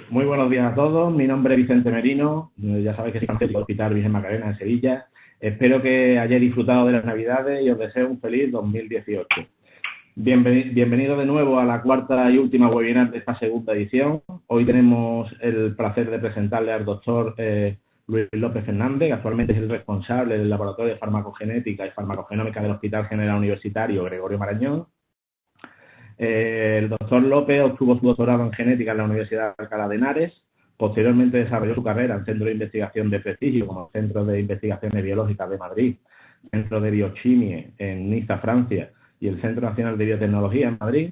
Muy buenos días a todos. Mi nombre es Vicente Merino. Ya sabéis que soy médico del Hospital Virgen Macarena en Sevilla. Espero que hayáis disfrutado de las Navidades y os deseo un feliz 2018. Bienvenido de nuevo a la cuarta y última webinar de esta segunda edición. Hoy tenemos el placer de presentarle al doctor Luis López Fernández, que actualmente es el responsable del Laboratorio de Farmacogenética y Farmacogenómica del Hospital General Universitario Gregorio Marañón. El doctor López obtuvo su doctorado en genética en la Universidad de Alcalá de Henares. Posteriormente desarrolló su carrera en centros de investigación de prestigio, como el Centro de Investigaciones Biológicas de Madrid, Centro de Biochimie en Niza, Francia, y el Centro Nacional de Biotecnología en Madrid.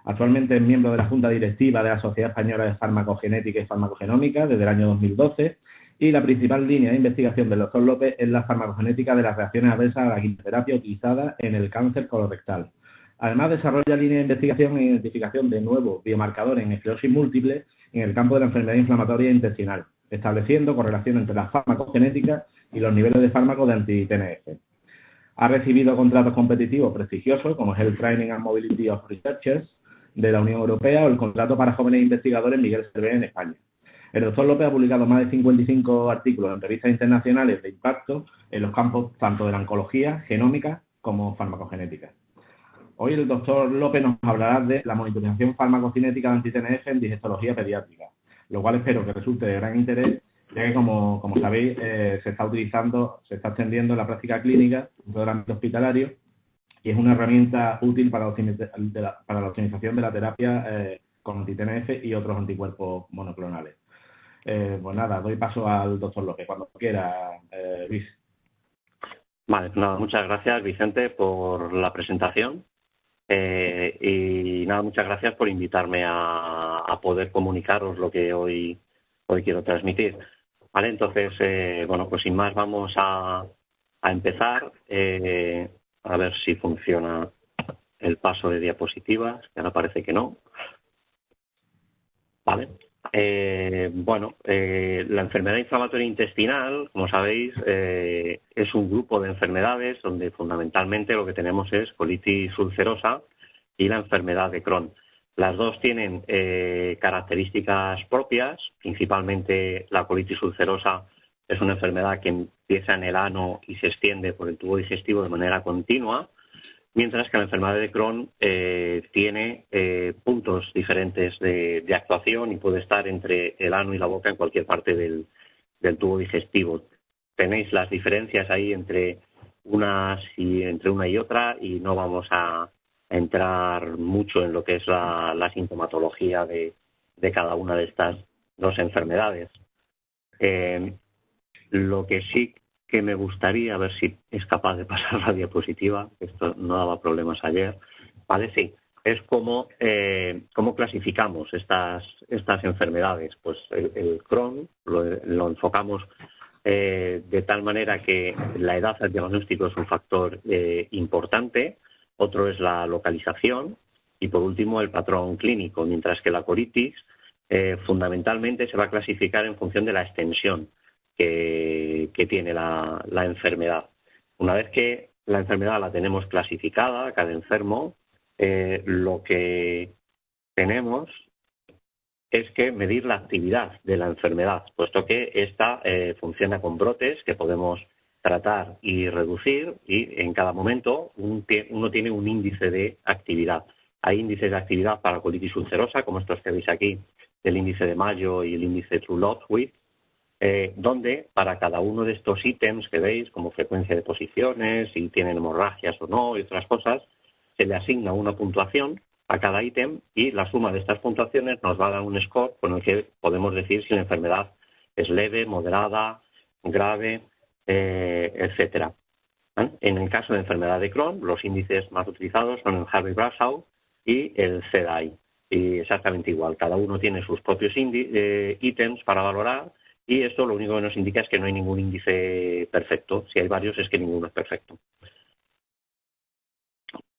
Actualmente es miembro de la Junta Directiva de la Sociedad Española de Farmacogenética y Farmacogenómica desde el año 2012, y la principal línea de investigación del doctor López es la farmacogenética de las reacciones adversas a la quimioterapia utilizada en el cáncer colorectal. Además, desarrolla líneas de investigación e identificación de nuevos biomarcadores en esclerosis múltiple en el campo de la enfermedad inflamatoria intestinal, estableciendo correlación entre la farmacogenética y los niveles de fármacos de anti-TNF. Ha recibido contratos competitivos prestigiosos, como es el Training and Mobility of Researchers de la Unión Europea o el contrato para jóvenes investigadores Miguel Servet en España. El doctor López ha publicado más de 55 artículos en revistas internacionales de impacto en los campos tanto de la oncología, genómica como farmacogenética. Hoy el doctor López nos hablará de la monitorización farmacocinética de anti-TNF en digestología pediátrica, lo cual espero que resulte de gran interés, ya que, como sabéis, se está extendiendo en la práctica clínica en todo el ámbito hospitalario y es una herramienta útil para la optimización de la terapia con anti-TNF y otros anticuerpos monoclonales. Pues nada, doy paso al doctor López, cuando quiera, Luis. Vale, nada, muchas gracias, Vicente, por la presentación. Y nada, muchas gracias por invitarme a poder comunicaros lo que hoy quiero transmitir. Vale, entonces, bueno, pues sin más vamos a empezar. A ver si funciona el paso de diapositivas, que ahora parece que no. Vale. Bueno, la enfermedad inflamatoria intestinal, como sabéis, es un grupo de enfermedades donde fundamentalmente lo que tenemos es colitis ulcerosa y la enfermedad de Crohn. Las dos tienen características propias, principalmente la colitis ulcerosa es una enfermedad que empieza en el ano y se extiende por el tubo digestivo de manera continua, mientras que la enfermedad de Crohn tiene puntos diferentes de actuación y puede estar entre el ano y la boca en cualquier parte del tubo digestivo. Tenéis las diferencias ahí entre una y otra y no vamos a entrar mucho en lo que es la sintomatología de cada una de estas dos enfermedades. Lo que sí que me gustaría, a ver si es capaz de pasar la diapositiva, esto no daba problemas ayer, ¿vale? Sí, es cómo clasificamos estas enfermedades. Pues el Crohn lo enfocamos de tal manera que la edad al diagnóstico es un factor importante, otro es la localización y por último el patrón clínico, mientras que la colitis fundamentalmente se va a clasificar en función de la extensión que tiene la enfermedad. Una vez que la enfermedad la tenemos clasificada, cada enfermo, lo que tenemos es que medir la actividad de la enfermedad, puesto que esta funciona con brotes que podemos tratar y reducir y en cada momento uno tiene un índice de actividad. Hay índices de actividad para colitis ulcerosa, como estos que veis aquí, el índice de Mayo y el índice True-Lodwig, donde para cada uno de estos ítems que veis, como frecuencia de posiciones, si tienen hemorragias o no y otras cosas, se le asigna una puntuación a cada ítem y la suma de estas puntuaciones nos va a dar un score con el que podemos decir si la enfermedad es leve, moderada, grave, etcétera. En el caso de enfermedad de Crohn, los índices más utilizados son el Harvey-Bradshaw y el CDAI. Y exactamente igual, cada uno tiene sus propios ítems para valorar y esto lo único que nos indica es que no hay ningún índice perfecto. Si hay varios es que ninguno es perfecto.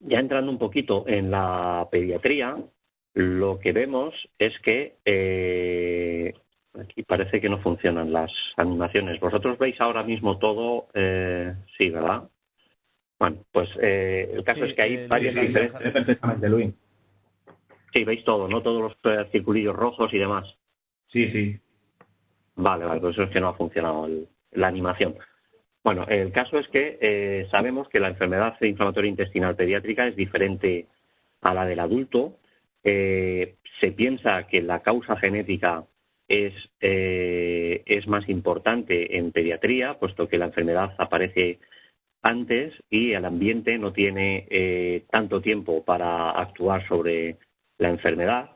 Ya entrando un poquito en la pediatría, lo que vemos es que aquí parece que no funcionan las animaciones. Vosotros veis ahora mismo todo, sí, ¿verdad? Bueno, pues el caso es que hay varias diferencias. Perfectamente, Luis. Sí, veis todo, ¿no? Todos los circulillos rojos y demás. Sí, sí. Vale, por eso es que no ha funcionado la animación. Bueno, el caso es que sabemos que la enfermedad inflamatoria intestinal pediátrica es diferente a la del adulto. Se piensa que la causa genética es más importante en pediatría, puesto que la enfermedad aparece antes y el ambiente no tiene tanto tiempo para actuar sobre la enfermedad.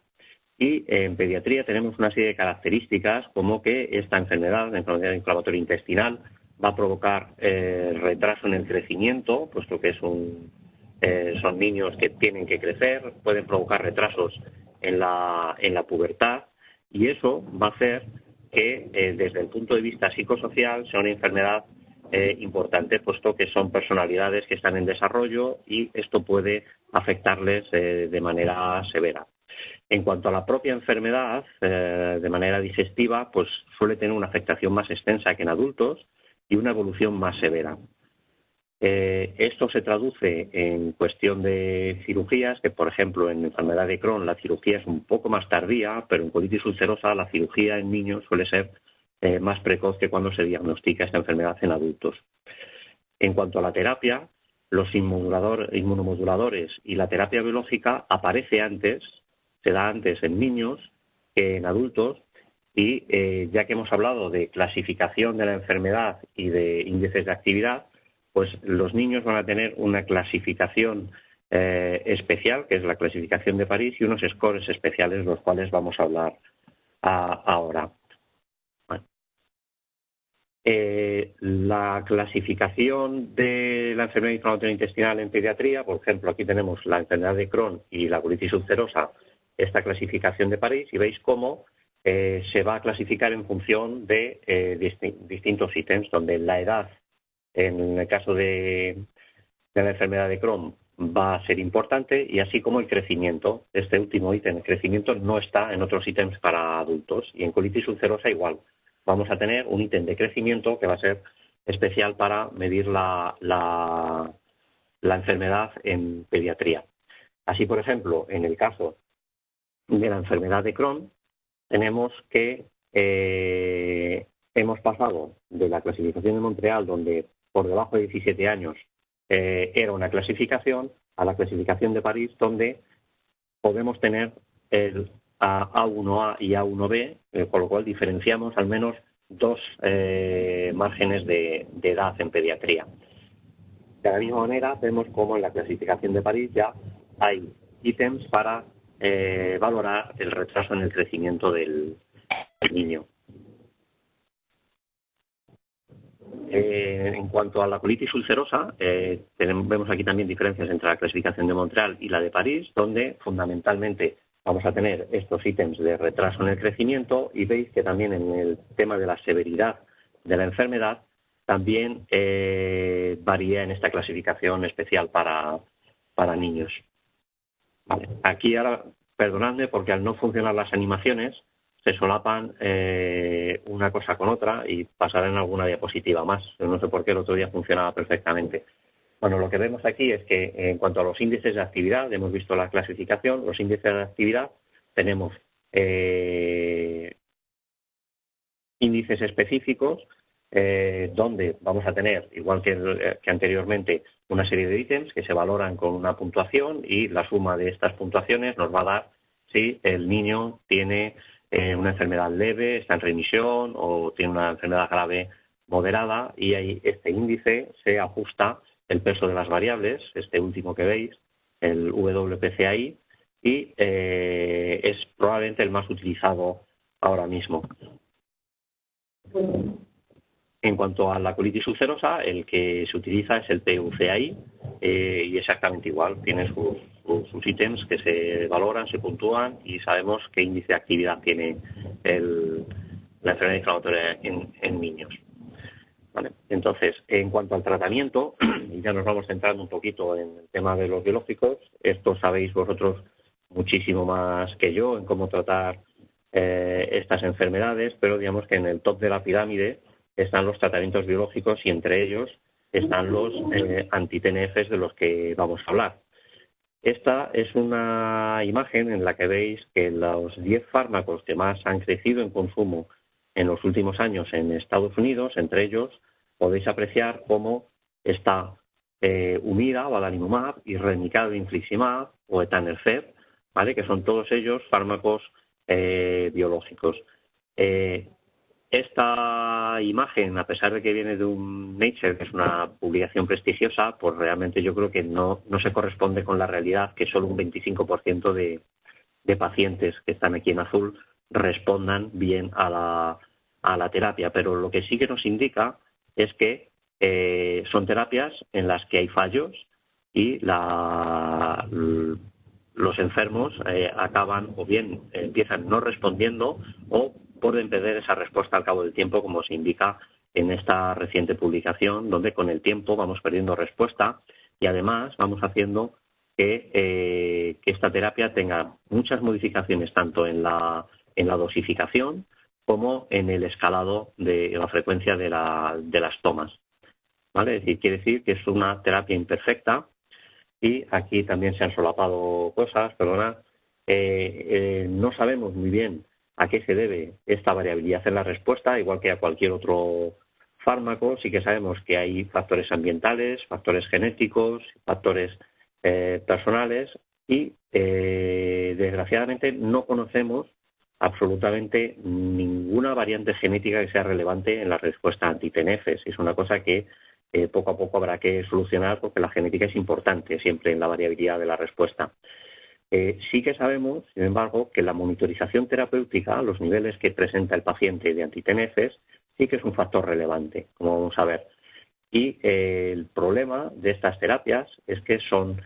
Y en pediatría tenemos una serie de características como que esta enfermedad, la enfermedad inflamatoria intestinal, va a provocar retraso en el crecimiento, puesto que son niños que tienen que crecer, pueden provocar retrasos en la pubertad, y eso va a hacer que desde el punto de vista psicosocial sea una enfermedad importante, puesto que son personalidades que están en desarrollo y esto puede afectarles de manera severa. En cuanto a la propia enfermedad, de manera digestiva, pues suele tener una afectación más extensa que en adultos y una evolución más severa. Esto se traduce en cuestión de cirugías, que por ejemplo en enfermedad de Crohn la cirugía es un poco más tardía, pero en colitis ulcerosa la cirugía en niños suele ser más precoz que cuando se diagnostica esta enfermedad en adultos. En cuanto a la terapia, los inmunomoduladores y la terapia biológica se da antes en niños que en adultos, y ya que hemos hablado de clasificación de la enfermedad y de índices de actividad, pues los niños van a tener una clasificación especial, que es la clasificación de París, y unos scores especiales, de los cuales vamos a hablar ahora. Bueno. La clasificación de la enfermedad inflamatoria intestinal en pediatría, por ejemplo, aquí tenemos la enfermedad de Crohn y la colitis ulcerosa, esta clasificación de París, y veis cómo se va a clasificar en función de distintos ítems, donde la edad, en el caso de la enfermedad de Crohn, va a ser importante, y así como el crecimiento. Este último ítem, el crecimiento, no está en otros ítems para adultos, y en colitis ulcerosa igual. Vamos a tener un ítem de crecimiento que va a ser especial para medir la enfermedad en pediatría. Así, por ejemplo, en el caso de la enfermedad de Crohn, tenemos que hemos pasado de la clasificación de Montreal, donde por debajo de 17 años era una clasificación, a la clasificación de París, donde podemos tener el A1A y A1B, con lo cual diferenciamos al menos dos márgenes de edad en pediatría. De la misma manera, vemos cómo en la clasificación de París ya hay ítems para valorar el retraso en el crecimiento del niño. En cuanto a la colitis ulcerosa, vemos aquí también diferencias entre la clasificación de Montreal y la de París, donde fundamentalmente vamos a tener estos ítems de retraso en el crecimiento, y veis que también en el tema de la severidad de la enfermedad también varía en esta clasificación especial para niños. Vale. Aquí ahora, perdonadme, porque al no funcionar las animaciones se solapan una cosa con otra y pasará en alguna diapositiva más. No sé por qué el otro día funcionaba perfectamente. Bueno, lo que vemos aquí es que en cuanto a los índices de actividad, hemos visto la clasificación, los índices de actividad, tenemos índices específicos donde vamos a tener, igual que anteriormente, una serie de ítems que se valoran con una puntuación, y la suma de estas puntuaciones nos va a dar si el niño tiene una enfermedad leve, está en remisión, o tiene una enfermedad grave moderada, y ahí este índice se ajusta el peso de las variables, este último que veis, el WPCAI, y es probablemente el más utilizado ahora mismo. En cuanto a la colitis ulcerosa, el que se utiliza es el PUCAI, y exactamente igual, tiene sus ítems que se valoran, se puntúan, y sabemos qué índice de actividad tiene la enfermedad inflamatoria en niños. ¿Vale? Entonces, en cuanto al tratamiento, y ya nos vamos centrando un poquito en el tema de los biológicos, esto sabéis vosotros muchísimo más que yo en cómo tratar estas enfermedades, pero digamos que en el top de la pirámide están los tratamientos biológicos, y entre ellos están los anti-TNFs de los que vamos a hablar. Esta es una imagen en la que veis que los 10 fármacos que más han crecido en consumo en los últimos años en Estados Unidos, entre ellos podéis apreciar cómo está Humira o adalimumab y Remicade infliximab o etanercept, ¿vale? Que son todos ellos fármacos biológicos. Esta imagen, a pesar de que viene de un Nature, que es una publicación prestigiosa, pues realmente yo creo que no se corresponde con la realidad, que solo un 25% de pacientes que están aquí en azul respondan bien a la terapia. Pero lo que sí que nos indica es que son terapias en las que hay fallos y los enfermos acaban o bien empiezan no respondiendo o pueden perder esa respuesta al cabo del tiempo, como se indica en esta reciente publicación, donde con el tiempo vamos perdiendo respuesta y además vamos haciendo que esta terapia tenga muchas modificaciones tanto en la dosificación como en el escalado de la frecuencia de las tomas, ¿vale? Es decir, quiere decir que es una terapia imperfecta. Y aquí también se han solapado cosas, perdona. No sabemos muy bien a qué se debe esta variabilidad en la respuesta, igual que a cualquier otro fármaco. Sí que sabemos que hay factores ambientales, factores genéticos, factores personales y desgraciadamente no conocemos absolutamente ninguna variante genética que sea relevante en la respuesta anti-TNFs. Es una cosa que poco a poco habrá que solucionar porque la genética es importante siempre en la variabilidad de la respuesta. Sí que sabemos, sin embargo, que la monitorización terapéutica, los niveles que presenta el paciente de anti-TNFs, sí que es un factor relevante, como vamos a ver. Y el problema de estas terapias es que son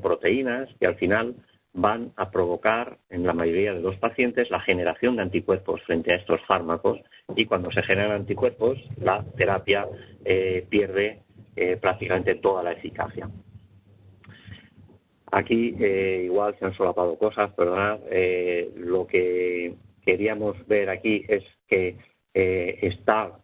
proteínas que al final van a provocar en la mayoría de los pacientes la generación de anticuerpos frente a estos fármacos y cuando se generan anticuerpos la terapia pierde prácticamente toda la eficacia. Aquí igual se han solapado cosas, perdonad. Lo que queríamos ver aquí es que está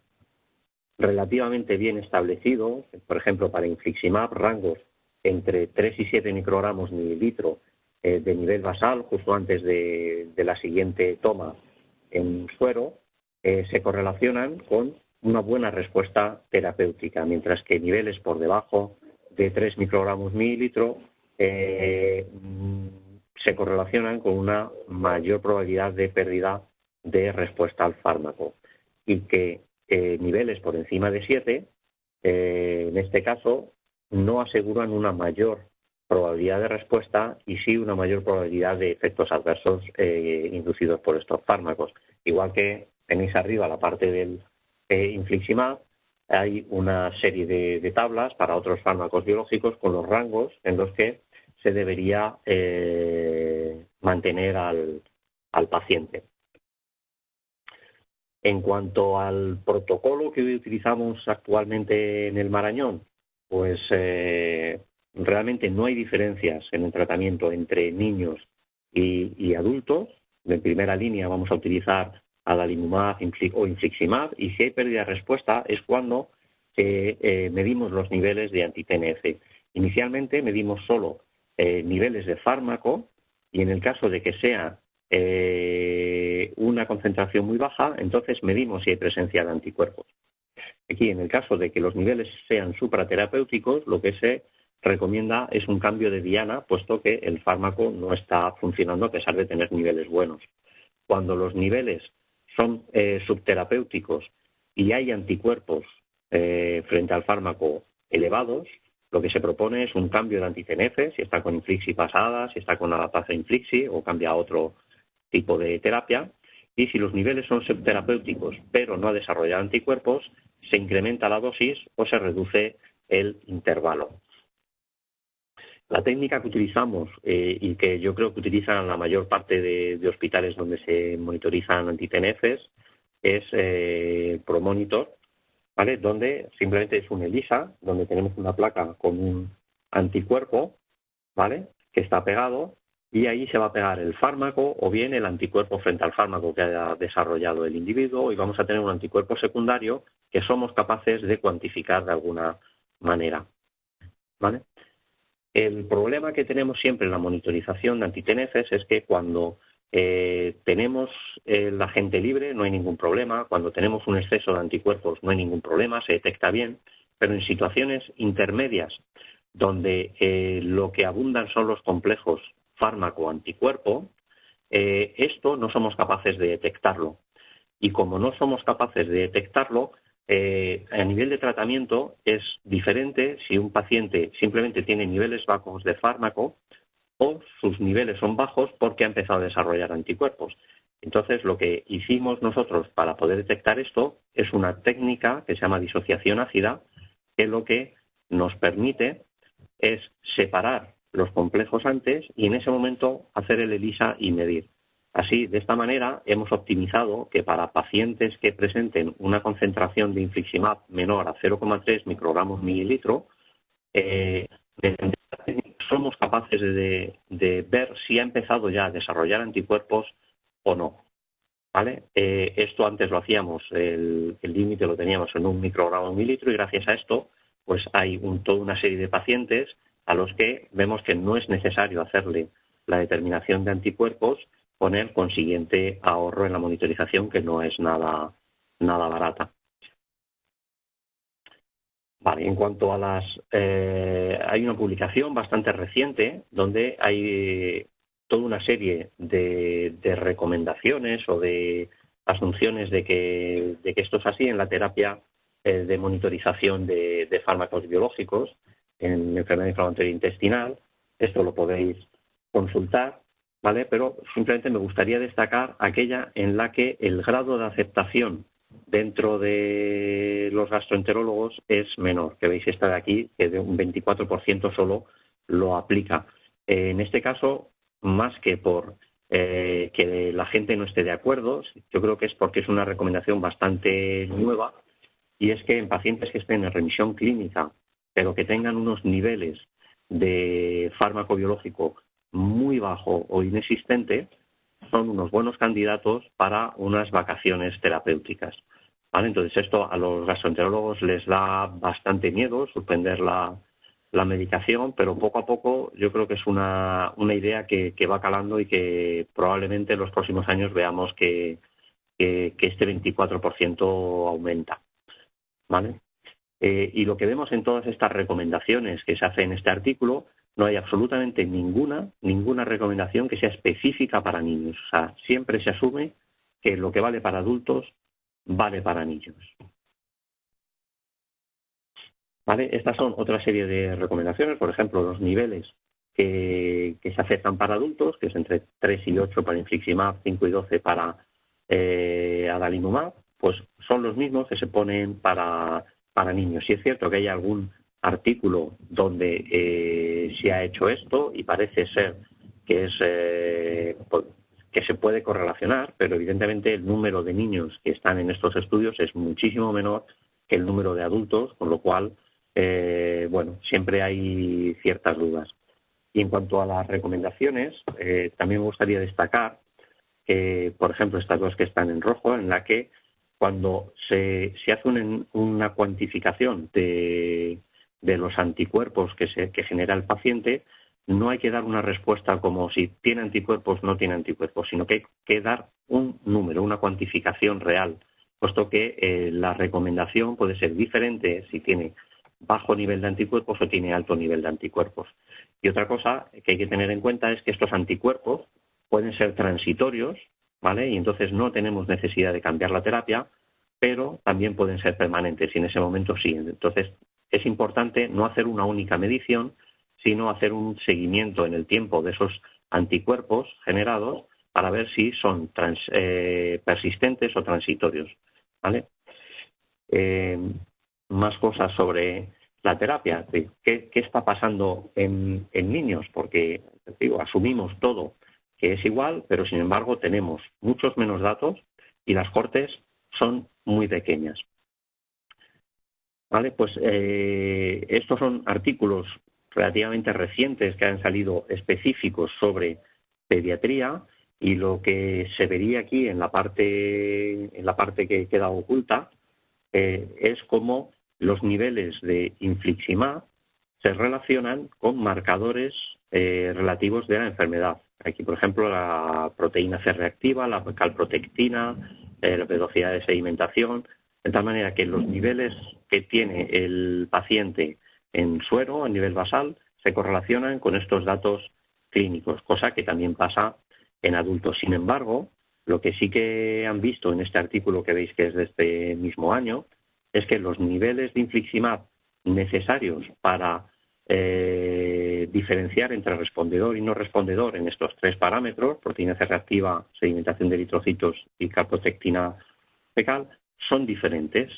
relativamente bien establecido, por ejemplo, para infliximab, rangos entre 3 y 7 microgramos mililitro de nivel basal, justo antes de la siguiente toma en suero, se correlacionan con una buena respuesta terapéutica, mientras que niveles por debajo de 3 microgramos mililitro se correlacionan con una mayor probabilidad de pérdida de respuesta al fármaco y que niveles por encima de 7, en este caso, no aseguran una mayor probabilidad de respuesta y sí una mayor probabilidad de efectos adversos inducidos por estos fármacos. Igual que tenéis arriba la parte del infliximab, hay una serie de tablas para otros fármacos biológicos con los rangos en los que se debería mantener al paciente. En cuanto al protocolo que utilizamos actualmente en el Marañón, pues realmente no hay diferencias en el tratamiento entre niños y adultos. En primera línea vamos a utilizar adalimumab o infliximab y si hay pérdida de respuesta es cuando medimos los niveles de anti-TNF. Inicialmente medimos solo niveles de fármaco y en el caso de que sea una concentración muy baja, entonces medimos si hay presencia de anticuerpos. Aquí, en el caso de que los niveles sean supraterapéuticos, lo que se recomienda es un cambio de diana, puesto que el fármaco no está funcionando a pesar de tener niveles buenos. Cuando los niveles son subterapéuticos y hay anticuerpos frente al fármaco elevados, lo que se propone es un cambio de anti-TNF, si está con Inflixi pasada, si está con adaptasa Inflixi o cambia a otro tipo de terapia. Y si los niveles son subterapéuticos pero no ha desarrollado anticuerpos, se incrementa la dosis o se reduce el intervalo. La técnica que utilizamos y que yo creo que utilizan la mayor parte de hospitales donde se monitorizan anti-TNFs es ProMonitor, ¿vale? Donde simplemente es un ELISA, donde tenemos una placa con un anticuerpo, ¿vale? Que está pegado y ahí se va a pegar el fármaco o bien el anticuerpo frente al fármaco que haya desarrollado el individuo y vamos a tener un anticuerpo secundario que somos capaces de cuantificar de alguna manera, ¿vale? El problema que tenemos siempre en la monitorización de anti-TNFs es que cuando tenemos el agente libre no hay ningún problema, cuando tenemos un exceso de anticuerpos no hay ningún problema, se detecta bien, pero en situaciones intermedias donde lo que abundan son los complejos fármaco-anticuerpo, esto no somos capaces de detectarlo. Y como no somos capaces de detectarlo, a nivel de tratamiento es diferente si un paciente simplemente tiene niveles bajos de fármaco o sus niveles son bajos porque ha empezado a desarrollar anticuerpos. Entonces, lo que hicimos nosotros para poder detectar esto es una técnica que se llama disociación ácida, que lo que nos permite es separar los complejos antes y en ese momento hacer el ELISA y medir. Así, de esta manera, hemos optimizado que para pacientes que presenten una concentración de infliximab menor a 0,3 microgramos mililitro, somos capaces de ver si ha empezado ya a desarrollar anticuerpos o no. ¿Vale? Esto antes lo hacíamos, el límite lo teníamos en 1 microgramo mililitro y gracias a esto pues hay toda una serie de pacientes a los que vemos que no es necesario hacerle la determinación de anticuerpos con el consiguiente ahorro en la monitorización, que no es nada barata. Vale, en cuanto a las... hay una publicación bastante reciente donde hay toda una serie de recomendaciones o de asunciones de que esto es así en la terapia de monitorización de fármacos biológicos en enfermedad inflamatoria intestinal. Esto lo podéis consultar, ¿vale? Pero simplemente me gustaría destacar aquella en la que el grado de aceptación dentro de los gastroenterólogos es menor, que veis esta de aquí, que de un 24% solo lo aplica. En este caso, más que por que la gente no esté de acuerdo, yo creo que es porque es una recomendación bastante nueva, y es que en pacientes que estén en remisión clínica, pero que tengan unos niveles de fármaco biológico muy bajo o inexistente, son unos buenos candidatos para unas vacaciones terapéuticas. ¿Vale? Entonces esto a los gastroenterólogos les da bastante miedo, suspender la medicación, pero poco a poco yo creo que es una idea que va calando y que probablemente en los próximos años veamos que este 24% aumenta. ¿Vale? Y lo que vemos en todas estas recomendaciones que se hacen en este artículo, no hay absolutamente ninguna recomendación que sea específica para niños. O sea, siempre se asume que lo que vale para adultos vale para niños. ¿Vale? Estas son otra serie de recomendaciones, por ejemplo, los niveles que se aceptan para adultos, que es entre 3 y 8 para infliximab, 5 y 12 para adalimumab, pues son los mismos que se ponen para niños. Sí es cierto que hay algún artículo donde se ha hecho esto y parece ser que que se puede correlacionar, pero evidentemente el número de niños que están en estos estudios es muchísimo menor que el número de adultos, con lo cual, bueno, siempre hay ciertas dudas. Y en cuanto a las recomendaciones, también me gustaría destacar que, por ejemplo, estas dos que están en rojo, en la que cuando se hace una cuantificación de los anticuerpos que genera el paciente, no hay que dar una respuesta como si tiene anticuerpos o no tiene anticuerpos, sino que hay que dar un número, una cuantificación real, puesto que la recomendación puede ser diferente si tiene bajo nivel de anticuerpos o tiene alto nivel de anticuerpos. Y otra cosa que hay que tener en cuenta es que estos anticuerpos pueden ser transitorios, ¿vale? Y entonces no tenemos necesidad de cambiar la terapia, pero también pueden ser permanentes y en ese momento sí. Entonces es importante no hacer una única medición, sino hacer un seguimiento en el tiempo de esos anticuerpos generados para ver si son persistentes o transitorios, ¿vale? Más cosas sobre la terapia. ¿Qué está pasando en niños? Porque, digo, asumimos todo que es igual, pero sin embargo tenemos muchos menos datos y las cortes son muy pequeñas. ¿Vale? Pues estos son artículos relativamente recientes que han salido específicos sobre pediatría, y lo que se vería aquí en la parte que queda oculta es cómo los niveles de infliximab se relacionan con marcadores relativos de la enfermedad. Aquí, por ejemplo, la proteína C reactiva, la calprotectina, la velocidad de sedimentación, de tal manera que los niveles que tiene el paciente en suero, a nivel basal, se correlacionan con estos datos clínicos, cosa que también pasa en adultos. Sin embargo, lo que sí que han visto en este artículo que veis que es de este mismo año es que los niveles de infliximab necesarios para diferenciar entre respondedor y no respondedor en estos tres parámetros, proteína C reactiva, sedimentación de eritrocitos y calprotectina fecal, son diferentes.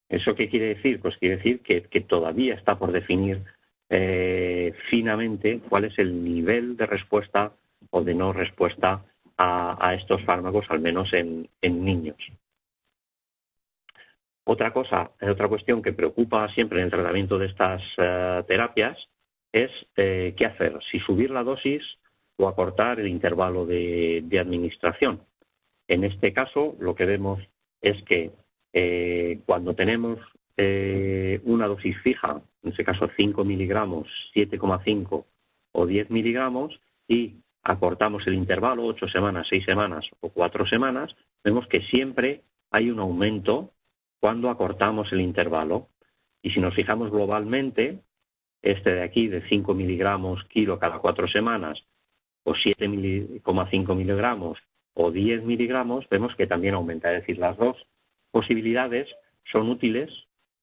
¿Eso qué quiere decir? Pues quiere decir que todavía está por definir finamente cuál es el nivel de respuesta o de no respuesta a estos fármacos, al menos en niños. Otra cuestión que preocupa siempre en el tratamiento de estas terapias es qué hacer, si subir la dosis o acortar el intervalo de administración. En este caso, lo que vemos es que cuando tenemos una dosis fija, en este caso 5 miligramos, 7,5 o 10 miligramos, y acortamos el intervalo, 8 semanas, 6 semanas o 4 semanas, vemos que siempre hay un aumento cuando acortamos el intervalo. Y si nos fijamos globalmente, este de aquí de 5 miligramos kilo cada 4 semanas, o 7,5 miligramos o 10 miligramos, vemos que también aumenta. Es decir, las dos posibilidades son útiles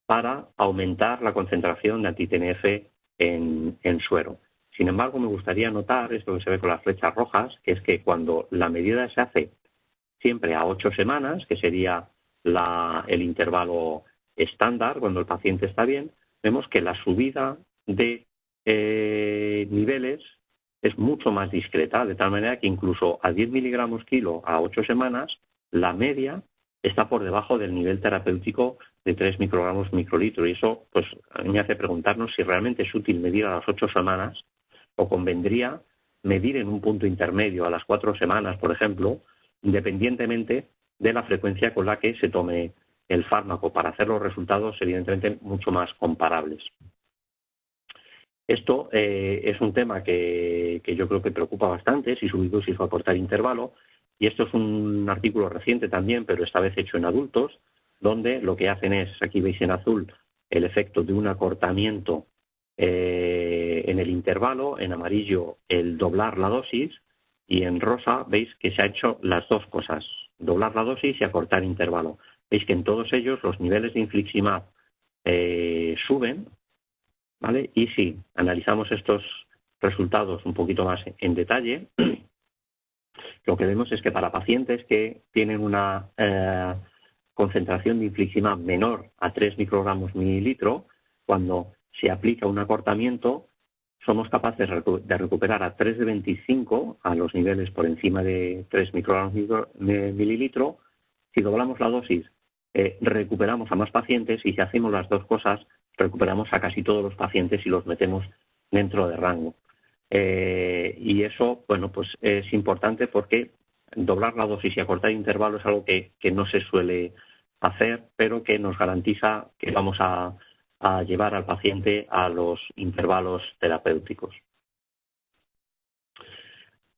para aumentar la concentración de anti-TNF en suero. Sin embargo, me gustaría notar esto que se ve con las flechas rojas, que es que cuando la medida se hace siempre a 8 semanas, que sería el intervalo estándar cuando el paciente está bien, vemos que la subida de niveles es mucho más discreta, de tal manera que incluso a 10 miligramos kilo a 8 semanas, la media está por debajo del nivel terapéutico de 3 microgramos microlitro. Y eso pues a mí me hace preguntarnos si realmente es útil medir a las 8 semanas o convendría medir en un punto intermedio a las 4 semanas, por ejemplo, independientemente de la frecuencia con la que se tome el fármaco, para hacer los resultados evidentemente mucho más comparables. Esto es un tema que yo creo que preocupa bastante, si subir dosis o acortar intervalo, y esto es un artículo reciente también, pero esta vez hecho en adultos, donde lo que hacen es, aquí veis en azul, el efecto de un acortamiento en el intervalo, en amarillo el doblar la dosis, y en rosa veis que se ha hecho las dos cosas, doblar la dosis y acortar intervalo. Veis que en todos ellos los niveles de infliximab suben, ¿vale? Y si analizamos estos resultados un poquito más en detalle, lo que vemos es que para pacientes que tienen una concentración de infliximab menor a 3 microgramos mililitro, cuando se aplica un acortamiento, somos capaces de recuperar a 3 de 25 a los niveles por encima de 3 microgramos mililitro. Si doblamos la dosis, recuperamos a más pacientes, y si hacemos las dos cosas, recuperamos a casi todos los pacientes y los metemos dentro de rango. Y eso, bueno, pues es importante porque doblar la dosis y acortar intervalo es algo que no se suele hacer, pero que nos garantiza que vamos a llevar al paciente a los intervalos terapéuticos.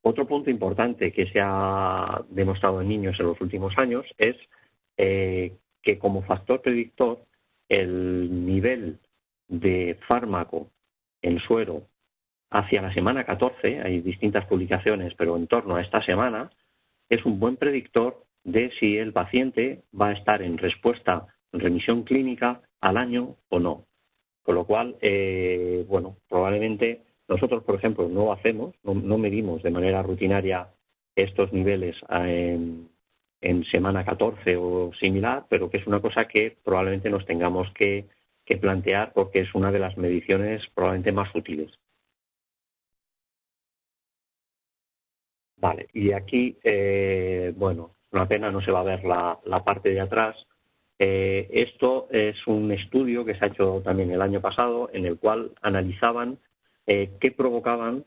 Otro punto importante que se ha demostrado en niños en los últimos años es que como factor predictor el nivel de fármaco en suero hacia la semana 14, hay distintas publicaciones, pero en torno a esta semana, es un buen predictor de si el paciente va a estar en respuesta, en remisión clínica al año o no. Con lo cual, bueno, probablemente nosotros, por ejemplo, no hacemos, no medimos de manera rutinaria estos niveles en semana 14 o similar, pero que es una cosa que probablemente nos tengamos que plantear porque es una de las mediciones probablemente más útiles. Vale, y aquí, bueno, una pena no se va a ver la parte de atrás. Esto es un estudio que se ha hecho también el año pasado, en el cual analizaban qué provocaban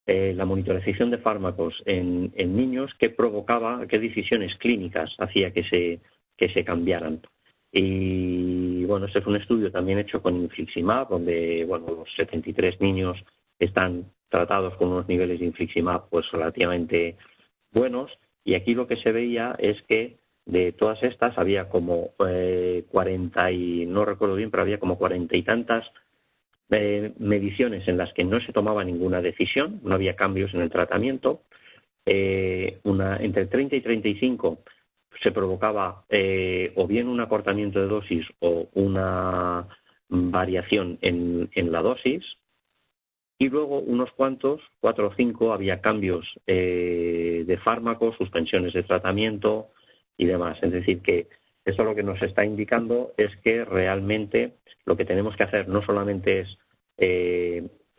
la monitorización de fármacos en niños, qué provocaba, qué decisiones clínicas hacía que se cambiaran. Y Y bueno, este es un estudio también hecho con infliximab, donde bueno, los 73 niños están tratados con unos niveles de infliximab pues relativamente buenos, y aquí lo que se veía es que de todas estas había como 40 y no recuerdo bien, pero había como 40 y tantas mediciones en las que no se tomaba ninguna decisión, no había cambios en el tratamiento. Entre 30 y 35 se provocaba o bien un acortamiento de dosis o una variación en la dosis, y luego unos cuantos, 4 o 5, había cambios de fármacos, suspensiones de tratamiento y demás. Es decir, que esto lo que nos está indicando es que realmente lo que tenemos que hacer no solamente es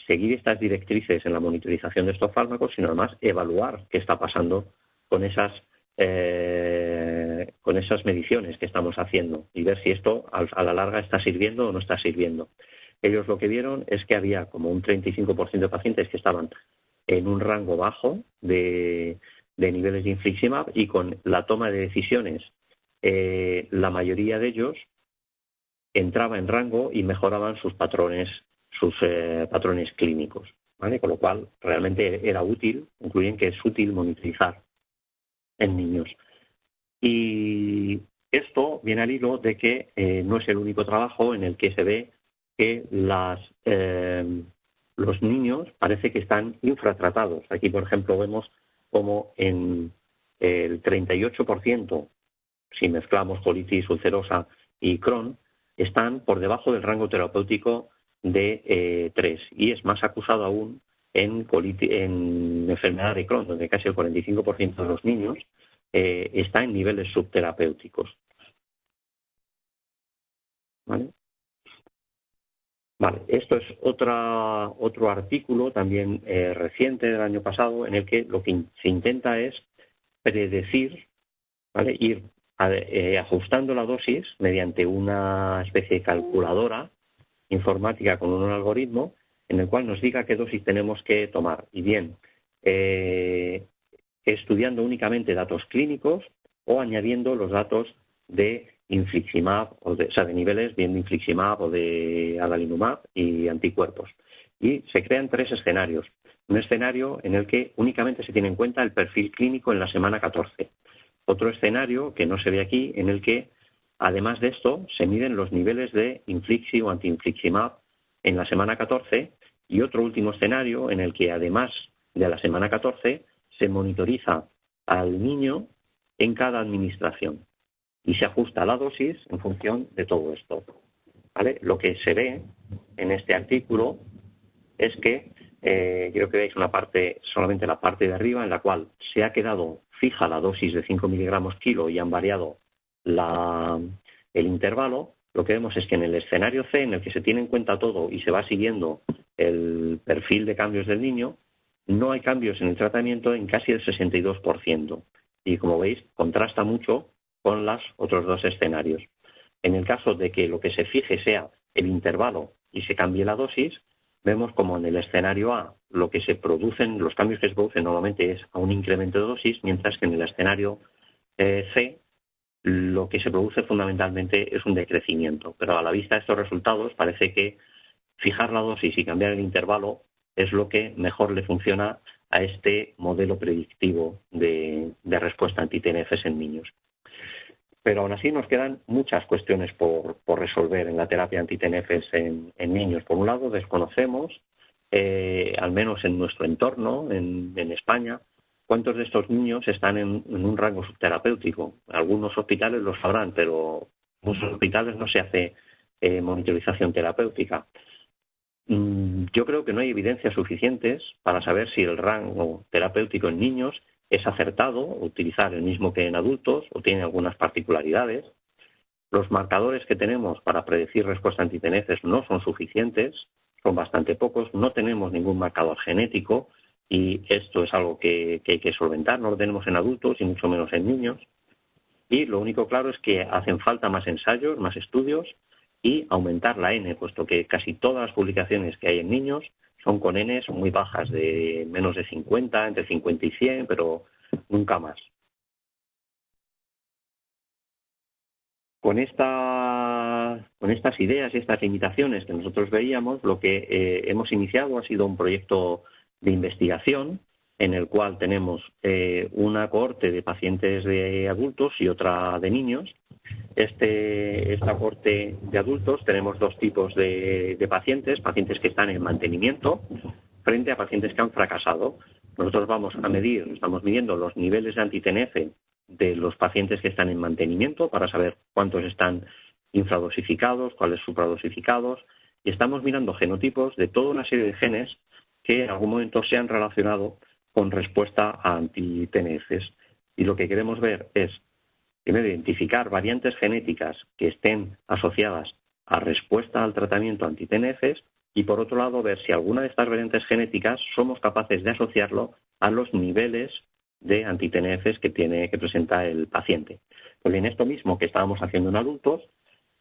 seguir estas directrices en la monitorización de estos fármacos, sino además evaluar qué está pasando con esas mediciones que estamos haciendo y ver si esto a la larga está sirviendo o no está sirviendo. Ellos lo que vieron es que había como un 35% de pacientes que estaban en un rango bajo de niveles de infliximab, y con la toma de decisiones la mayoría de ellos entraba en rango y mejoraban sus patrones clínicos, ¿vale? Con lo cual realmente era útil, incluyen que es útil monitorizar en niños. Y esto viene al hilo de que no es el único trabajo en el que se ve que los niños parece que están infratratados. Aquí, por ejemplo, vemos como en el 38%, si mezclamos colitis ulcerosa y Crohn, están por debajo del rango terapéutico de 3, y es más acusado aún en enfermedad de Crohn, donde casi el 45% de los niños está en niveles subterapéuticos. ¿Vale? Vale, esto es otro artículo también reciente del año pasado, en el que lo que se intenta es predecir, ¿vale? Ir ajustando la dosis mediante una especie de calculadora informática con un algoritmo en el cual nos diga qué dosis tenemos que tomar. Y bien, estudiando únicamente datos clínicos o añadiendo los datos de infliximab, de niveles bien de infliximab o de adalimumab y anticuerpos. Y se crean 3 escenarios. Un escenario en el que únicamente se tiene en cuenta el perfil clínico en la semana 14. Otro escenario, que no se ve aquí, en el que, además de esto, se miden los niveles de inflixi o anti-infliximab en la semana 14. Y otro último escenario, en el que, además de la semana 14, se monitoriza al niño en cada administración y se ajusta la dosis en función de todo esto. ¿Vale? Lo que se ve en este artículo es que quiero que veáis solamente la parte de arriba, en la cual se ha quedado fija la dosis de 5 miligramos kilo y han variado el intervalo. Lo que vemos es que en el escenario C, en el que se tiene en cuenta todo y se va siguiendo el perfil de cambios del niño, no hay cambios en el tratamiento en casi el 62%. Y como veis, contrasta mucho con los otros 2 escenarios. En el caso de que lo que se fije sea el intervalo y se cambie la dosis, vemos como en el escenario A los cambios que se producen normalmente es a un incremento de dosis, mientras que en el escenario C lo que se produce fundamentalmente es un decrecimiento. Pero a la vista de estos resultados parece que fijar la dosis y cambiar el intervalo es lo que mejor le funciona a este modelo predictivo de respuesta anti-TNFs en niños. Pero aún así nos quedan muchas cuestiones por resolver en la terapia anti-TNFs en niños. Por un lado, desconocemos, al menos en nuestro entorno, en España, cuántos de estos niños están en un rango subterapéutico. Algunos hospitales lo sabrán, pero en muchos hospitales no se hace monitorización terapéutica. Yo creo que no hay evidencias suficientes para saber si el rango terapéutico en niños es acertado, utilizar el mismo que en adultos, o tiene algunas particularidades. Los marcadores que tenemos para predecir respuesta anti-TNFs no son suficientes, son bastante pocos, no tenemos ningún marcador genético, y esto es algo que hay que solventar. No lo tenemos en adultos y mucho menos en niños. Y lo único claro es que hacen falta más ensayos, más estudios, y aumentar la N, puesto que casi todas las publicaciones que hay en niños son con Ns muy bajas, de menos de 50, entre 50 y 100, pero nunca más. con estas ideas y estas limitaciones que nosotros veíamos, lo que hemos iniciado ha sido un proyecto de investigación en el cual tenemos una cohorte de pacientes de adultos y otra de niños. Esta cohorte de adultos tenemos dos tipos de pacientes que están en mantenimiento frente a pacientes que han fracasado. Nosotros estamos midiendo los niveles de anti-TNF de los pacientes que están en mantenimiento para saber cuántos están infradosificados, cuáles supradosificados, y estamos mirando genotipos de toda una serie de genes que en algún momento se han relacionado con respuesta a anti-TNFs. Y lo que queremos ver es, primero, identificar variantes genéticas que estén asociadas a respuesta al tratamiento anti-TNFs y, por otro lado, ver si alguna de estas variantes genéticas somos capaces de asociarlo a los niveles de anti-TNFs que presenta el paciente. Pues bien, esto mismo que estábamos haciendo en adultos,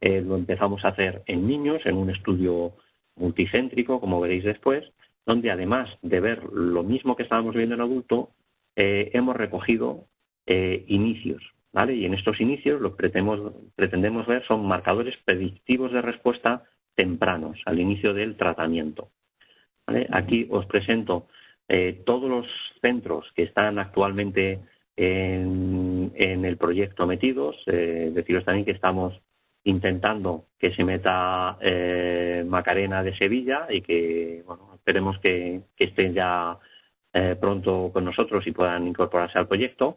lo empezamos a hacer en niños, en un estudio multicéntrico, como veréis después, donde además de ver lo mismo que estábamos viendo en adulto, hemos recogido inicios, ¿vale? Y en estos inicios lo que pretendemos ver son marcadores predictivos de respuesta tempranos, al inicio del tratamiento, ¿vale? Aquí os presento todos los centros que están actualmente en el proyecto metidos. Deciros también que estamos intentando que se meta Macarena de Sevilla y que, bueno, esperemos que estén ya pronto con nosotros y puedan incorporarse al proyecto.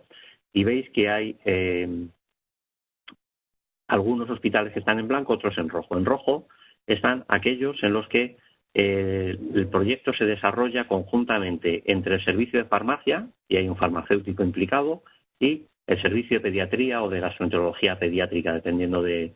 Y veis que hay algunos hospitales que están en blanco, otros en rojo. En rojo están aquellos en los que el proyecto se desarrolla conjuntamente entre el servicio de farmacia, y hay un farmacéutico implicado, y el servicio de pediatría o de gastroenterología pediátrica, dependiendo de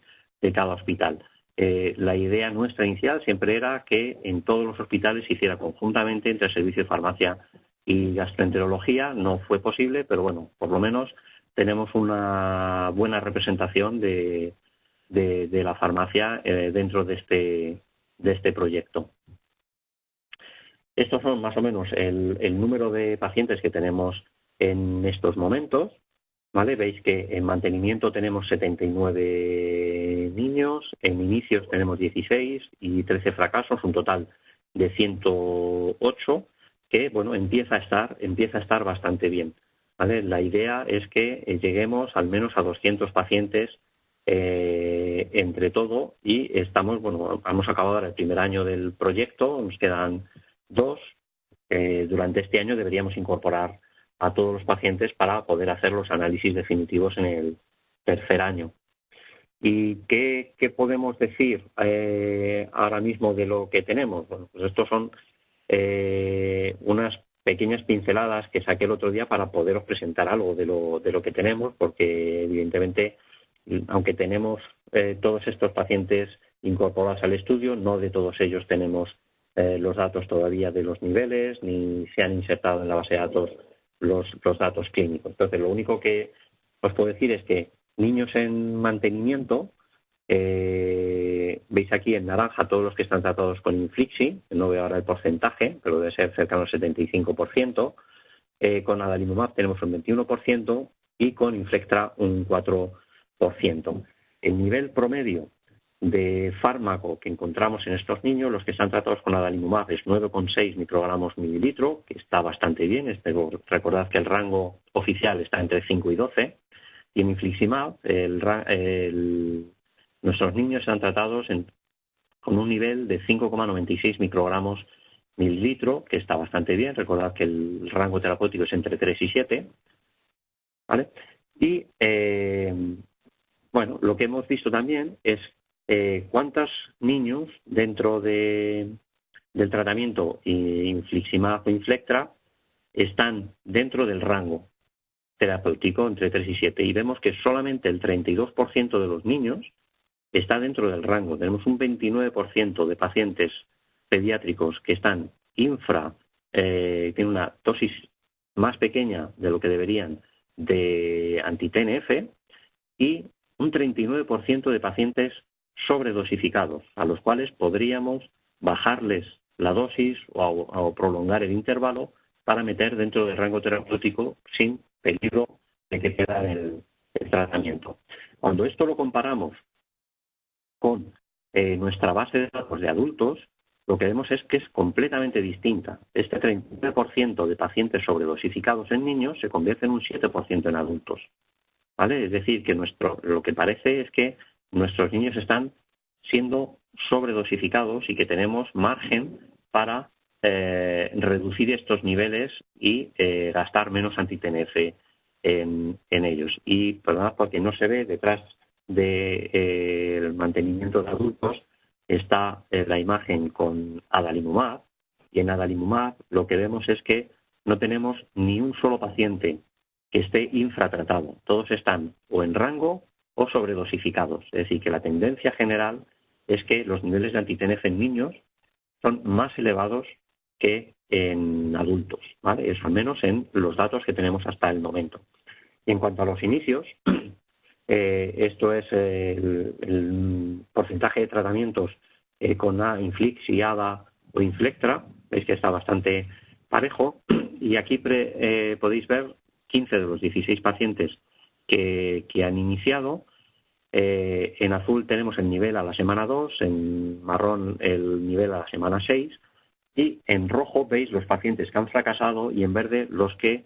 cada hospital. La idea nuestra inicial siempre era que en todos los hospitales se hiciera conjuntamente entre el servicio de farmacia y gastroenterología. No fue posible, pero bueno, por lo menos tenemos una buena representación de la farmacia dentro de este proyecto. Estos son más o menos el número de pacientes que tenemos en estos momentos, ¿vale? Veis que en mantenimiento tenemos 79 niños, en inicios tenemos 16 y 13 fracasos, un total de 108, que bueno, empieza a estar bastante bien, ¿vale? La idea es que lleguemos al menos a 200 pacientes entre todo, y hemos acabado ahora el primer año del proyecto, nos quedan 2. Durante este año deberíamos incorporar a todos los pacientes para poder hacer los análisis definitivos en el tercer año. ¿Y qué podemos decir ahora mismo de lo que tenemos? Bueno, pues estos son unas pequeñas pinceladas que saqué el otro día para poderos presentar algo de lo que tenemos, porque evidentemente, aunque tenemos todos estos pacientes incorporados al estudio, no de todos ellos tenemos los datos todavía de los niveles, ni se han insertado en la base de datos los datos clínicos. Entonces, lo único que os puedo decir es que niños en mantenimiento, veis aquí en naranja todos los que están tratados con Inflixi, no veo ahora el porcentaje, pero debe ser cercano al 75%, con adalimumab tenemos un 21% y con Inflectra un 4%. El nivel promedio de fármaco que encontramos en estos niños, los que están tratados con adalimumab, es 9,6 microgramos mililitro, que está bastante bien. Recordad que el rango oficial está entre 5 y 12. Y en infliximab, nuestros niños están tratados con un nivel de 5,96 microgramos mililitro, que está bastante bien. Recordad que el rango terapéutico es entre 3 y 7. ¿Vale? Y, bueno, lo que hemos visto también es cuántos niños dentro del tratamiento infliximab o Inflectra están dentro del rango terapéutico entre 3 y 7. Y vemos que solamente el 32% de los niños está dentro del rango. Tenemos un 29% de pacientes pediátricos que están tienen una dosis más pequeña de lo que deberían de anti-TNF, y un 39% de pacientes sobredosificados, a los cuales podríamos bajarles la dosis o prolongar el intervalo para meter dentro del rango terapéutico sin peligro de que pierdan el tratamiento. Cuando esto lo comparamos con nuestra base de datos de adultos, lo que vemos es que es completamente distinta. Este 39% de pacientes sobredosificados en niños se convierte en un 7% en adultos, ¿vale? Es decir, que lo que parece es que nuestros niños están siendo sobredosificados y que tenemos margen para reducir estos niveles y gastar menos anti-TNF en ellos. Y perdón, porque no se ve detrás del mantenimiento de adultos está la imagen con adalimumab, y en adalimumab lo que vemos es que no tenemos ni un solo paciente que esté infratratado. Todos están o en rango o sobredosificados. Es decir, que la tendencia general es que los niveles de anti-TNF en niños son más elevados que en adultos, ¿vale? Eso al menos en los datos que tenemos hasta el momento. Y en cuanto a los inicios, esto es el porcentaje de tratamientos con Inflix y ADA o Inflectra. Veis que está bastante parejo. Y aquí podéis ver 15 de los 16 pacientes que han iniciado. En azul tenemos el nivel a la semana 2, en marrón el nivel a la semana 6 y en rojo veis los pacientes que han fracasado y en verde los que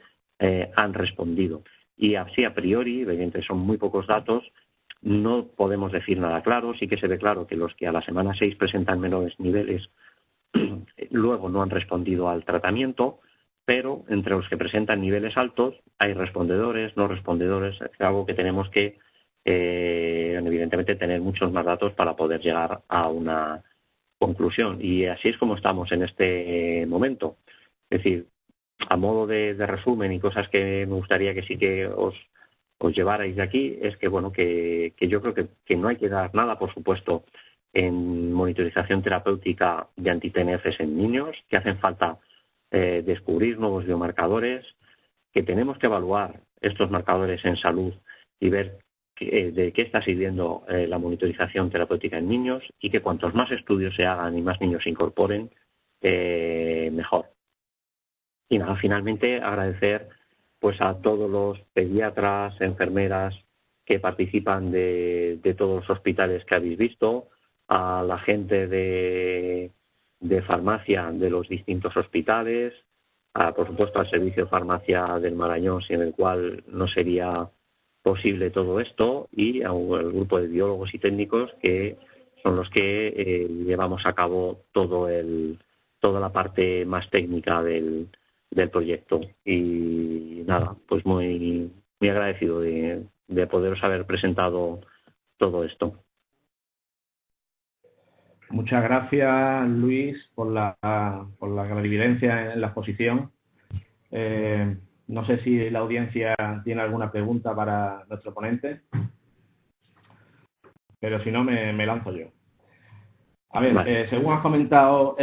han respondido. Y así a priori, evidentemente son muy pocos datos, no podemos decir nada claro. Sí que se ve claro que los que a la semana 6 presentan menores niveles luego no han respondido al tratamiento, pero entre los que presentan niveles altos hay respondedores, no respondedores, es algo que tenemos que evidentemente tener muchos más datos para poder llegar a una conclusión. Y así es como estamos en este momento. Es decir, a modo de resumen y cosas que me gustaría que sí que os llevarais de aquí, es que bueno, que yo creo que no hay que dar nada, por supuesto, en monitorización terapéutica de anti-TNFs en niños, que hacen falta descubrir nuevos biomarcadores, que tenemos que evaluar estos marcadores en salud y ver de qué está sirviendo la monitorización terapéutica en niños, y que cuantos más estudios se hagan y más niños se incorporen, mejor. Y nada, finalmente agradecer pues a todos los pediatras, enfermeras que participan de todos los hospitales que habéis visto, a la gente de farmacia de los distintos hospitales, por supuesto al servicio de farmacia del Marañón, sin el cual no sería posible todo esto, y al grupo de biólogos y técnicos que son los que llevamos a cabo toda la parte más técnica del proyecto. Y nada, pues muy agradecido de poderos haber presentado todo esto. Muchas gracias, Luis, por la clarividencia en la exposición. No sé si la audiencia tiene alguna pregunta para nuestro ponente, pero si no, me lanzo yo. A ver, vale. Según has comentado,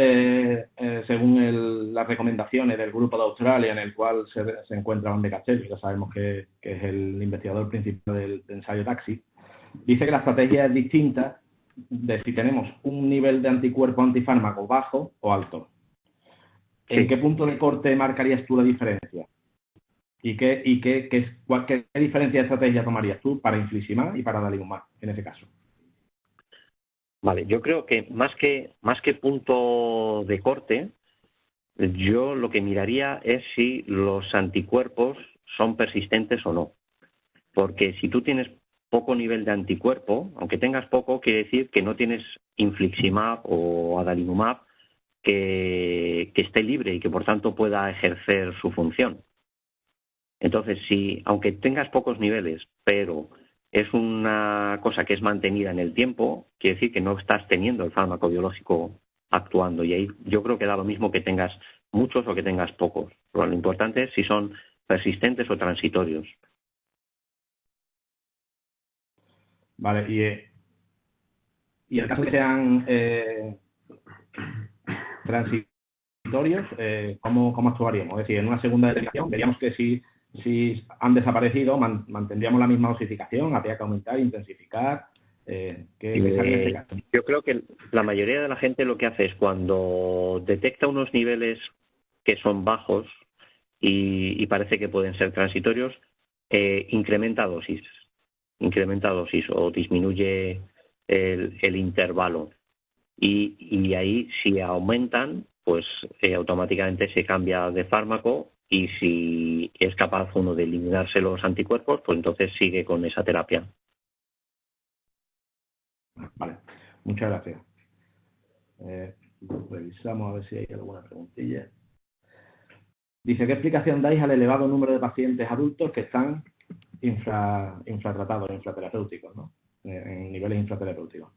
según las recomendaciones del Grupo de Australia, en el cual se encuentra Van de Castells, ya sabemos que es el investigador principal del ensayo TAXI, dice que la estrategia es distinta de si tenemos un nivel de anticuerpo antifármaco bajo o alto. ¿En qué punto de corte marcarías tú la diferencia? ¿Y qué diferencia de estrategia tomarías tú para infliximab y para adalimumab en ese caso? Vale, yo creo que más que punto de corte, yo lo que miraría es si los anticuerpos son persistentes o no. Porque si tú tienes poco nivel de anticuerpo, aunque tengas poco, quiere decir que no tienes infliximab o adalimumab que esté libre y que por tanto pueda ejercer su función. Entonces, aunque tengas pocos niveles, pero es una cosa que es mantenida en el tiempo, quiere decir que no estás teniendo el fármaco biológico actuando. Y ahí yo creo que da lo mismo que tengas muchos o que tengas pocos. Pero lo importante es si son persistentes o transitorios. Vale, y en el caso de que sean transitorios, ¿cómo actuaríamos? Es decir, en una segunda detección veríamos que si han desaparecido, mantendríamos la misma dosificación, habría que aumentar, intensificar. Yo creo que la mayoría de la gente lo que hace es cuando detecta unos niveles que son bajos y parece que pueden ser transitorios, incrementa dosis. incrementa dosis o disminuye el intervalo. Y ahí, si aumentan, pues automáticamente se cambia de fármaco, y si es capaz uno de eliminarse los anticuerpos, pues entonces sigue con esa terapia. Vale, muchas gracias. Revisamos a ver si hay alguna preguntilla. Dice, ¿qué explicación dais al elevado número de pacientes adultos que están infratratados, infraterapéuticos, ¿no? En niveles infraterapéuticos?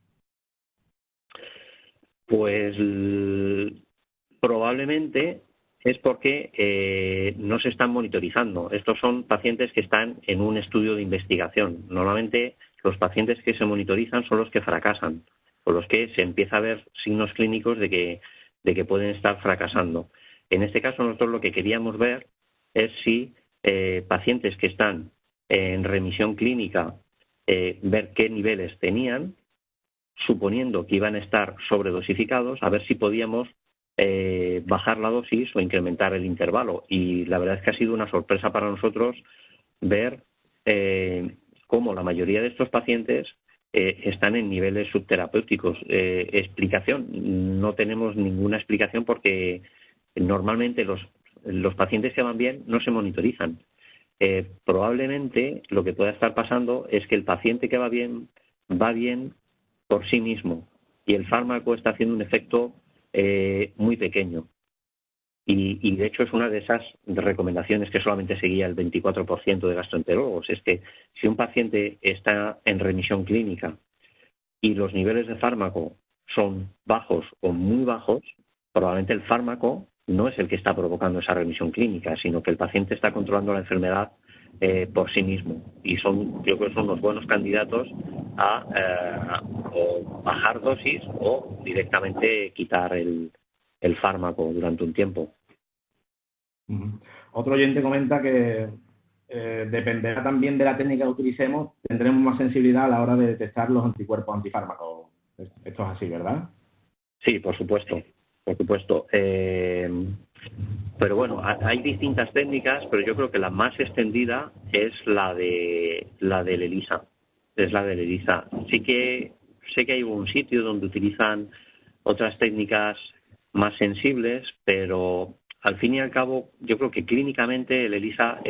Pues probablemente es porque no se están monitorizando. Estos son pacientes que están en un estudio de investigación. Normalmente los pacientes que se monitorizan son los que fracasan, o los que se empieza a ver signos clínicos de que pueden estar fracasando. En este caso, nosotros lo que queríamos ver es si pacientes que están en remisión clínica, ver qué niveles tenían, suponiendo que iban a estar sobredosificados, a ver si podíamos bajar la dosis o incrementar el intervalo. Y la verdad es que ha sido una sorpresa para nosotros ver cómo la mayoría de estos pacientes están en niveles subterapéuticos. Explicación, no tenemos ninguna explicación, porque normalmente los pacientes que van bien no se monitorizan. Probablemente lo que pueda estar pasando es que el paciente que va bien por sí mismo, y el fármaco está haciendo un efecto muy pequeño. Y de hecho es una de esas recomendaciones que solamente seguía el 24% de gastroenterólogos. Es que si un paciente está en remisión clínica y los niveles de fármaco son bajos o muy bajos, probablemente el fármaco no es el que está provocando esa remisión clínica, sino que el paciente está controlando la enfermedad por sí mismo. Y yo creo que son unos buenos candidatos a o bajar dosis o directamente quitar el fármaco durante un tiempo. Otro oyente comenta que dependerá también de la técnica que utilicemos, tendremos más sensibilidad a la hora de detectar los anticuerpos antifármacos. Esto es así, ¿verdad? Sí, por supuesto, por supuesto. Pero bueno, hay distintas técnicas, pero yo creo que la más extendida es la del ELISA. Es la del ELISA. Sí que sé que hay un sitio donde utilizan otras técnicas más sensibles, pero al fin y al cabo yo creo que clínicamente el ELISA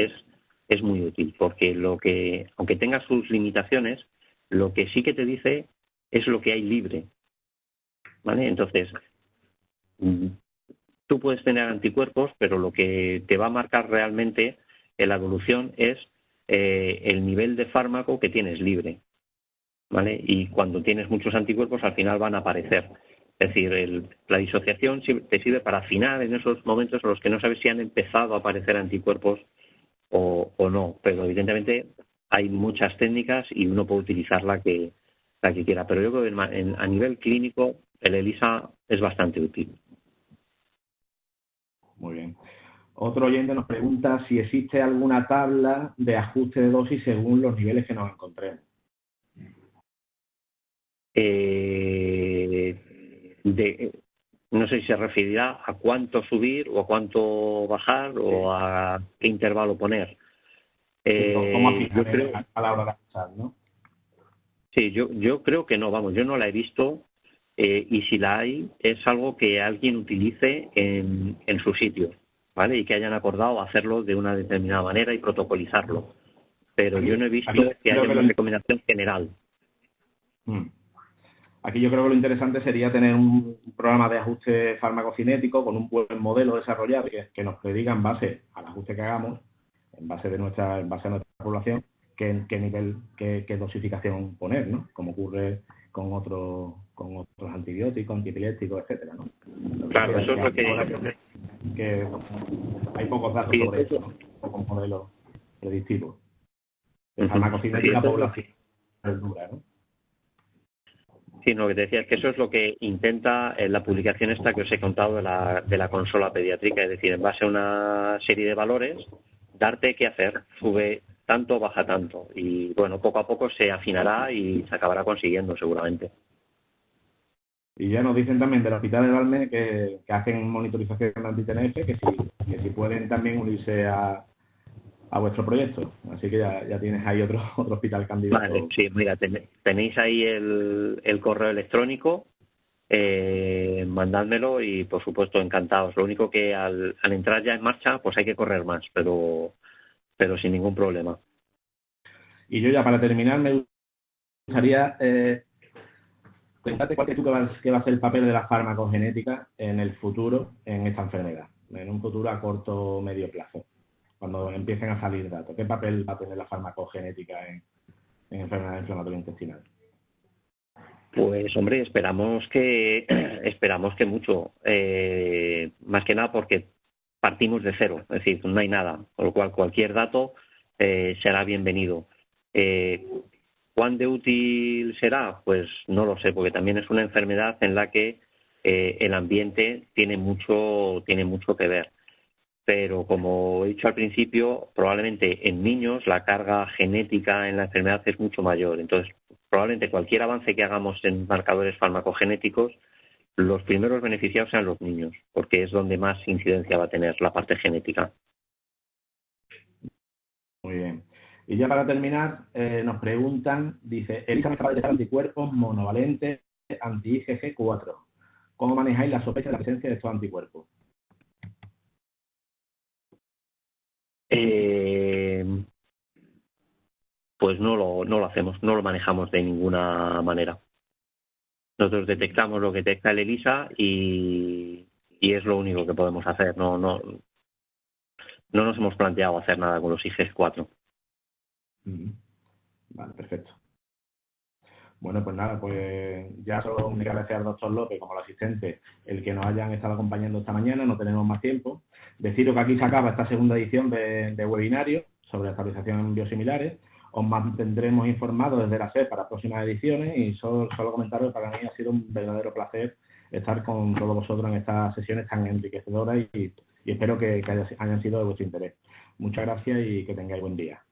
es muy útil, porque aunque tenga sus limitaciones, lo que sí que te dice es lo que hay libre, ¿vale? Entonces, tú puedes tener anticuerpos, pero lo que te va a marcar realmente en la evolución es el nivel de fármaco que tienes libre, ¿vale? Y cuando tienes muchos anticuerpos, al final van a aparecer. Es decir, la disociación te sirve para afinar en esos momentos en los que no sabes si han empezado a aparecer anticuerpos o no. Pero evidentemente hay muchas técnicas y uno puede utilizar la que quiera. Pero yo creo que a nivel clínico el ELISA es bastante útil. Muy bien. Otro oyente nos pregunta si existe alguna tabla de ajuste de dosis según los niveles que nos encontremos. No sé si se referirá a cuánto subir o a cuánto bajar, sí, o a qué intervalo poner. ¿Cómo afinar a la hora de ajustar, no? Sí, yo creo que no, vamos, yo no la he visto, y si la hay es algo que alguien utilice en su sitio, ¿vale? Y que hayan acordado hacerlo de una determinada manera y protocolizarlo. Pero yo no he visto que haya una recomendación general. Aquí yo creo que lo interesante sería tener un programa de ajuste farmacocinético con un buen modelo desarrollado que nos prediga en base al ajuste que hagamos, en base a nuestra población, qué nivel, qué dosificación poner, ¿no? Como ocurre con otros antibióticos, antiepilépticos, etcétera, ¿no? Claro, eso es lo que hay pocos datos sobre eso, ¿no? Pocos modelos predictivos. Farmacocinética población es dura, ¿no? Sí, lo que te decía es que eso es lo que intenta en la publicación esta que os he contado de la consola pediátrica, es decir, en base a una serie de valores, darte qué hacer, sube tanto, baja tanto, y bueno, poco a poco se afinará y se acabará consiguiendo seguramente. Y ya nos dicen también del Hospital de Valme que hacen monitorización anti-TNF, que si pueden también unirse a a vuestro proyecto. Así que ya tienes ahí otro hospital candidato. Vale, sí, mira, tenéis ahí el correo electrónico, mandádmelo y, por supuesto, encantados. Lo único que al entrar ya en marcha, pues hay que correr más, pero sin ningún problema. Y yo ya para terminar me gustaría preguntarte cuál crees tú que va a ser el papel de la farmacogenética en el futuro en esta enfermedad, en un futuro a corto o medio plazo, cuando empiecen a salir datos. ¿Qué papel va a tener la farmacogenética en enfermedad inflamatoria intestinal? Pues hombre, esperamos que mucho, más que nada porque partimos de cero, es decir, no hay nada, con lo cual cualquier dato será bienvenido. ¿Cuán de útil será? Pues no lo sé, porque también es una enfermedad en la que el ambiente tiene mucho que ver. Pero como he dicho al principio, probablemente en niños la carga genética en la enfermedad es mucho mayor. Entonces, probablemente cualquier avance que hagamos en marcadores farmacogenéticos, los primeros beneficiados sean los niños, porque es donde más incidencia va a tener la parte genética. Muy bien. Y ya para terminar, nos preguntan, dice, ELISA acaba de detectar anticuerpos monovalentes anti-IgG4. ¿Cómo manejáis la sospecha de la presencia de estos anticuerpos? Pues no lo hacemos, no lo manejamos de ninguna manera. Nosotros detectamos lo que detecta el ELISA y es lo único que podemos hacer. No nos hemos planteado hacer nada con los IgG4. Vale, perfecto. Bueno, pues nada, pues ya solo me agradecer al doctor López como al asistente el que nos hayan estado acompañando esta mañana, no tenemos más tiempo. Deciros que aquí se acaba esta segunda edición de webinario sobre estabilización biosimilares. Os mantendremos informados desde la SED para próximas ediciones y solo comentaros que para mí ha sido un verdadero placer estar con todos vosotros en estas sesiones tan enriquecedoras y espero que hayan sido de vuestro interés. Muchas gracias y que tengáis buen día.